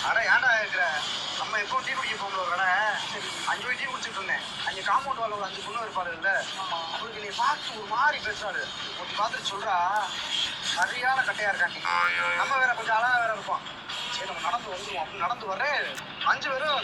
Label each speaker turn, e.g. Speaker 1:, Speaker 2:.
Speaker 1: அட ஏன்டா இருக்கிற நம்ம எப்போ டீ குடிக்க போகணும் ஒரு கடை. சரி 5 மணி டீ குடிச்சிட்டு இருந்தேன். அங்கே காம்பவுண்ட் வாழ ஒரு 5 பொண்ணு இருப்பாரு இல்ல, அவருக்கு நீ பார்த்து ஒரு மாதிரி பேசுறாரு. ஒரு பார்த்துட்டு சொல்றா, சரியான கட்டையா இருக்காண்டி, நம்ம வேற கொஞ்சம் அழகா வேற இருப்போம். சரி நம்ம நடந்து வந்துருவோம் அப்படின்னு நடந்து வரேன். 5 பேரும்